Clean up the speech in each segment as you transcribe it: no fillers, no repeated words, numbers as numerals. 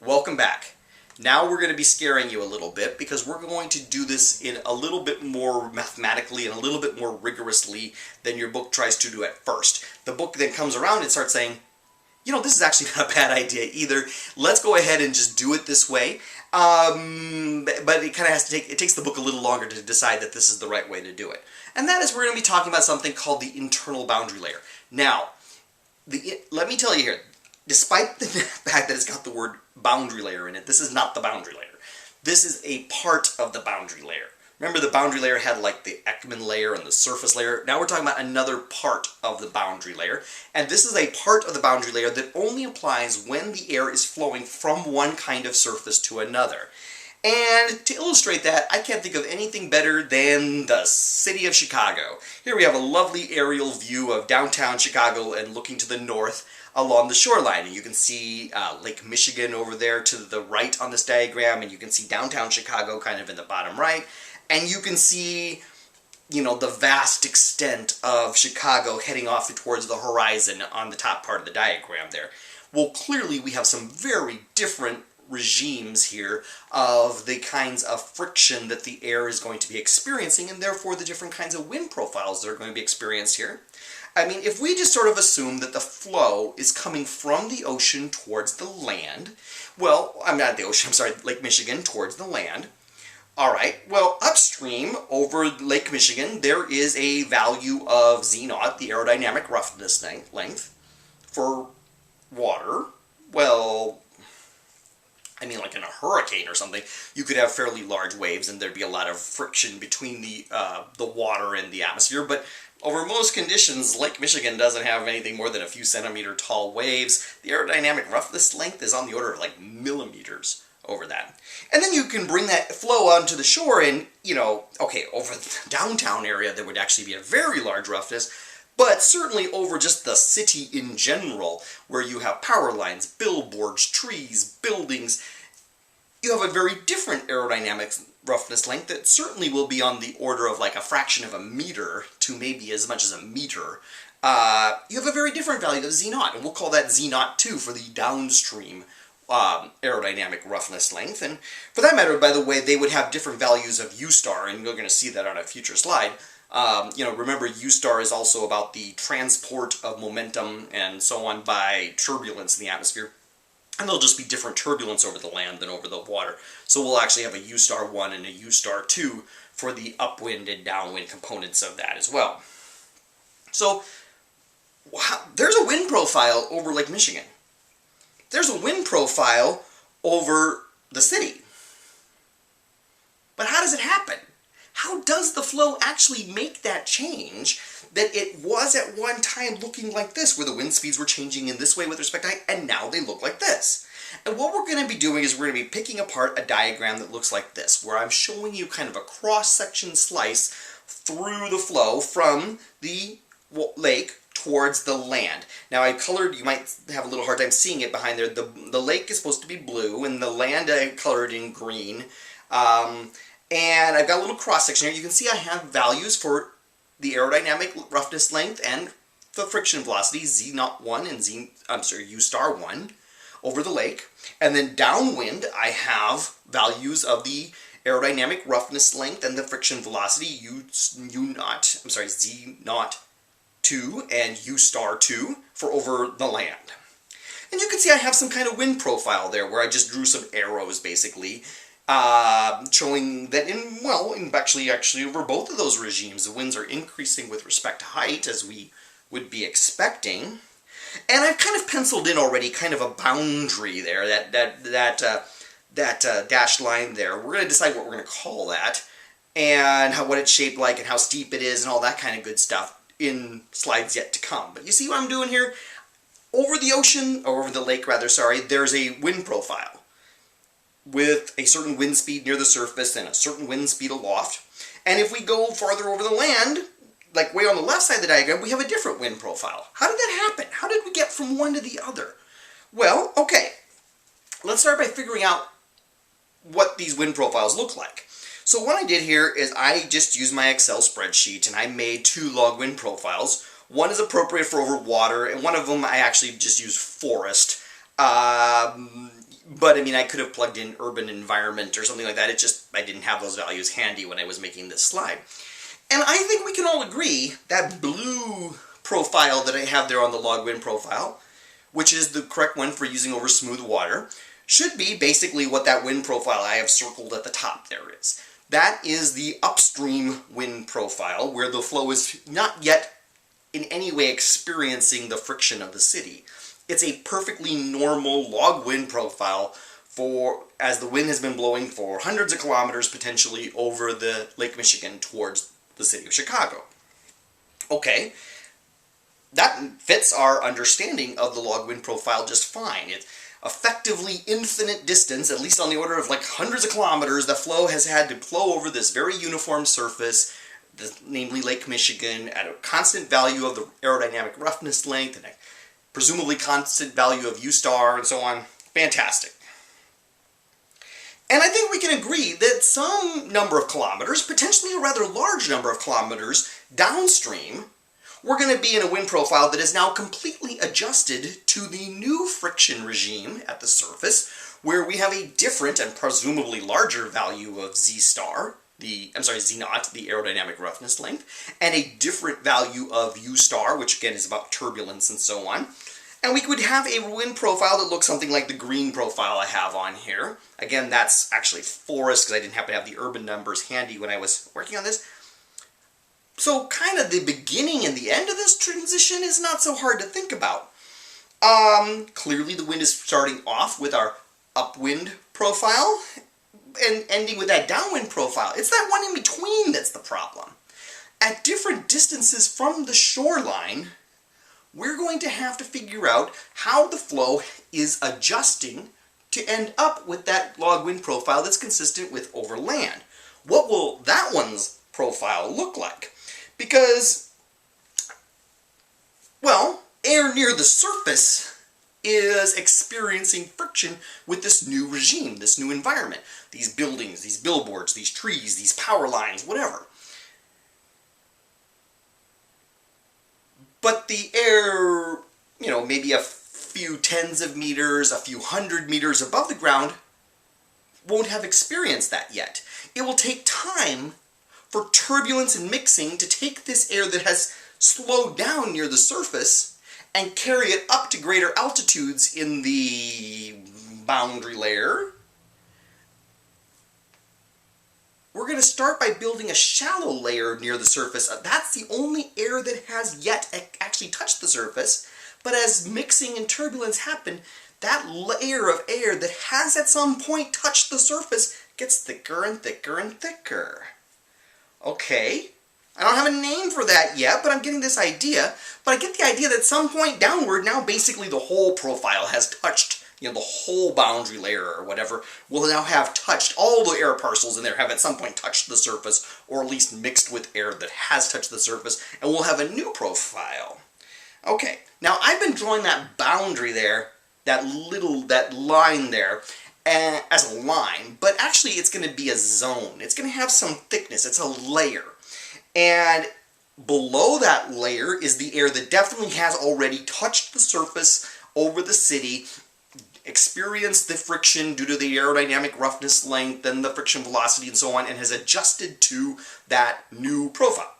Welcome back. Now we're going to be scaring you a little bit because we're going to do this in a little bit more mathematically and a little bit more rigorously than your book tries to do at first. The book then comes around and starts saying, you know, this is actually not a bad idea either. Let's go ahead and just do it this way. But it kind of has to it takes the book a little longer to decide that this is the right way to do it. And that is we're going to be talking about something called the internal boundary layer. Now, let me tell you here, despite the fact that it's got the word boundary layer in it, this is not the boundary layer. This is a part of the boundary layer. Remember, the boundary layer had like the Ekman layer and the surface layer. Now we're talking about another part of the boundary layer. And this is a part of the boundary layer that only applies when the air is flowing from one kind of surface to another. And to illustrate that, I can't think of anything better than the city of Chicago. Here we have a lovely aerial view of downtown Chicago and looking to the north along the shoreline. And you can see Lake Michigan over there to the right on this diagram, and you can see downtown Chicago kind of in the bottom right. And you can see, you know, the vast extent of Chicago heading off towards the horizon on the top part of the diagram there. Well, clearly we have some very different regimes here of the kinds of friction that the air is going to be experiencing, and therefore the different kinds of wind profiles that are going to be experienced here. I mean, if we just sort of assume that the flow is coming from the ocean towards the land, well, I'm not the ocean, I'm sorry, Lake Michigan towards the land. All right, well, upstream over Lake Michigan, there is a value of Z0, the aerodynamic roughness length, for water. Well, I mean, like in a hurricane or something, you could have fairly large waves and there'd be a lot of friction between the water and the atmosphere, but over most conditions, Lake Michigan doesn't have anything more than a few centimeter tall waves. The aerodynamic roughness length is on the order of like millimeters over that. And then you can bring that flow onto the shore and, you know, okay, over the downtown area there would actually be a very large roughness, but certainly over just the city in general, where you have power lines, billboards, trees, buildings, you have a very different aerodynamic roughness length that certainly will be on the order of like a fraction of a meter to maybe as much as a meter. You have a very different value of Z0, and we'll call that Z02 for the downstream aerodynamic roughness length. And for that matter, by the way, they would have different values of U star, and we're going to see that on a future slide. You know, remember, U star is also about the transport of momentum and so on by turbulence in the atmosphere. And there'll just be different turbulence over the land than over the water. So we'll actually have a U star 1 and a U star 2 for the upwind and downwind components of that as well. So wow, there's a wind profile over Lake Michigan. There's a wind profile over the city. But how does it happen? How does the flow actually make that change that it was at one time looking like this, where the wind speeds were changing in this way with respect to height, and now they look like this? And what we're going to be doing is we're going to be picking apart a diagram that looks like this, where I'm showing you kind of a cross-section slice through the flow from the lake towards the land. Now I colored, you might have a little hard time seeing it behind there, the lake is supposed to be blue, and the land I colored in green. And I've got a little cross-section here. You can see I have values for the aerodynamic roughness length and the friction velocity, Z01 and U star 1 over the lake. And then downwind, I have values of the aerodynamic roughness length and the friction velocity, Z02 and U star 2 for over the land. And you can see I have some kind of wind profile there where I just drew some arrows basically, showing that actually over both of those regimes, the winds are increasing with respect to height, as we would be expecting. And I've kind of penciled in already kind of a boundary there, that dashed line there. We're going to decide what we're going to call that, and what it's shaped like, and how steep it is, and all that kind of good stuff in slides yet to come. But you see what I'm doing here? Over the ocean, or over the lake rather, sorry, there's a wind profile with a certain wind speed near the surface and a certain wind speed aloft. And if we go farther over the land, like way on the left side of the diagram, we have a different wind profile. How did that happen? How did we get from one to the other? Well, okay, let's start by figuring out what these wind profiles look like. So what I did here is I just used my Excel spreadsheet and I made 2 log wind profiles. One is appropriate for over water, and one of them I actually just used forest. But I mean, I could have plugged in urban environment or something like that. I didn't have those values handy when I was making this slide. And I think we can all agree that blue profile that I have there on the log wind profile, which is the correct one for using over smooth water, should be basically what that wind profile I have circled at the top there is. That is the upstream wind profile, where the flow is not yet in any way experiencing the friction of the city. It's a perfectly normal log wind profile for as the wind has been blowing for hundreds of kilometers potentially over the Lake Michigan towards the city of Chicago. Okay, that fits our understanding of the log wind profile just fine. It's effectively infinite distance, at least on the order of like hundreds of kilometers, the flow has had to flow over this very uniform surface, namely Lake Michigan, at a constant value of the aerodynamic roughness length and a presumably constant value of U star and so on. Fantastic. And I think we can agree that some number of kilometers, potentially a rather large number of kilometers downstream, we're going to be in a wind profile that is now completely adjusted to the new friction regime at the surface, where we have a different and presumably larger value of Z star, Z naught, the aerodynamic roughness length, and a different value of U star, which again is about turbulence and so on. And we could have a wind profile that looks something like the green profile I have on here. Again, that's actually forest, because I didn't happen to have the urban numbers handy when I was working on this. So kind of the beginning and the end of this transition is not so hard to think about. Clearly the wind is starting off with our upwind profile and ending with that downwind profile. It's that one in between that's the problem. At different distances from the shoreline, we're going to have to figure out how the flow is adjusting to end up with that log wind profile that's consistent with over land. What will that one's profile look like? Because, well, air near the surface is experiencing friction with this new regime, this new environment. These buildings, these billboards, these trees, these power lines, whatever. But the air, maybe a few tens of meters, a few hundred meters above the ground won't have experienced that yet. It will take time for turbulence and mixing to take this air that has slowed down near the surface and carry it up to greater altitudes in the boundary layer. We're going to start by building a shallow layer near the surface. That's the only air that has yet actually touched the surface. But as mixing and turbulence happen, that layer of air that has at some point touched the surface gets thicker and thicker and thicker. Okay, I don't have a name for that yet, but I'm getting this idea. But I get the idea that at some point downward, now basically the whole profile has touched, the whole boundary layer or whatever will now have touched, all the air parcels in there have at some point touched the surface, or at least mixed with air that has touched the surface, and we'll have a new profile. Okay, now I've been drawing that boundary there, that line there, as a line, but actually it's going to be a zone. It's going to have some thickness. It's a layer. And below that layer is the air that definitely has already touched the surface over the city, experienced the friction due to the aerodynamic roughness length and the friction velocity and so on, and has adjusted to that new profile.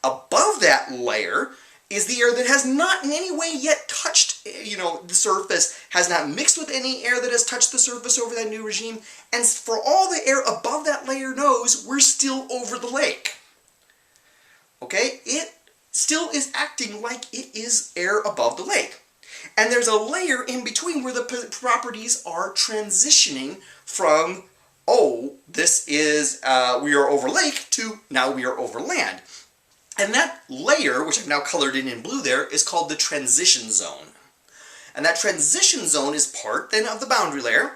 Above that layer is the air that has not in any way yet touched, the surface, has not mixed with any air that has touched the surface over that new regime, and for all the air above that layer knows, we're still over the lake. Okay? It still is acting like it is air above the lake. And there's a layer in between where the properties are transitioning from, this is, we are over lake, to now we are over land. And that layer, which I've now colored in blue there, is called the transition zone. And that transition zone is part then of the boundary layer,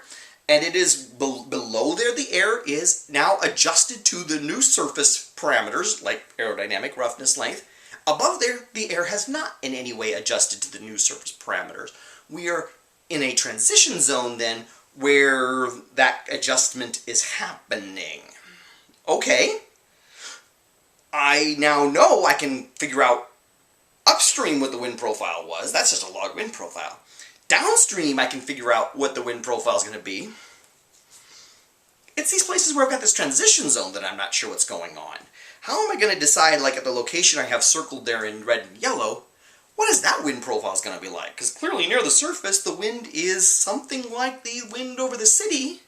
and it is below there the air is now adjusted to the new surface parameters, like aerodynamic roughness length. Above there, the air has not in any way adjusted to the new surface parameters. We are in a transition zone then, where that adjustment is happening. Okay. I now know I can figure out upstream what the wind profile was. That's just a log wind profile. Downstream, I can figure out what the wind profile is going to be. It's these places where I've got this transition zone that I'm not sure what's going on. How am I going to decide, like at the location I have circled there in red and yellow, what is that wind profile going to be like? Because clearly near the surface, the wind is something like the wind over the city.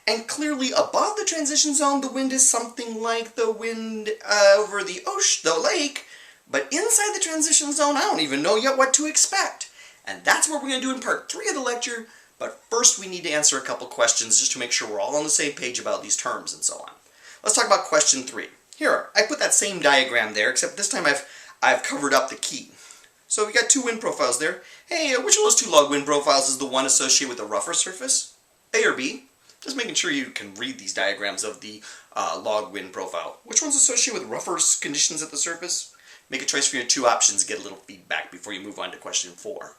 And clearly above the transition zone, the wind is something like the wind over the ocean, the lake. But inside the transition zone, I don't even know yet what to expect. And that's what we're going to do in part 3 of the lecture. But first we need to answer a couple questions just to make sure we're all on the same page about these terms and so on. Let's talk about question 3. Here, I put that same diagram there, except this time I've covered up the key. So we got 2 wind profiles there. Hey, which of those 2 log wind profiles is the one associated with the rougher surface? A or B? Just making sure you can read these diagrams of the log wind profile. Which one's associated with rougher conditions at the surface? Make a choice from your 2 options, get a little feedback before you move on to question 4.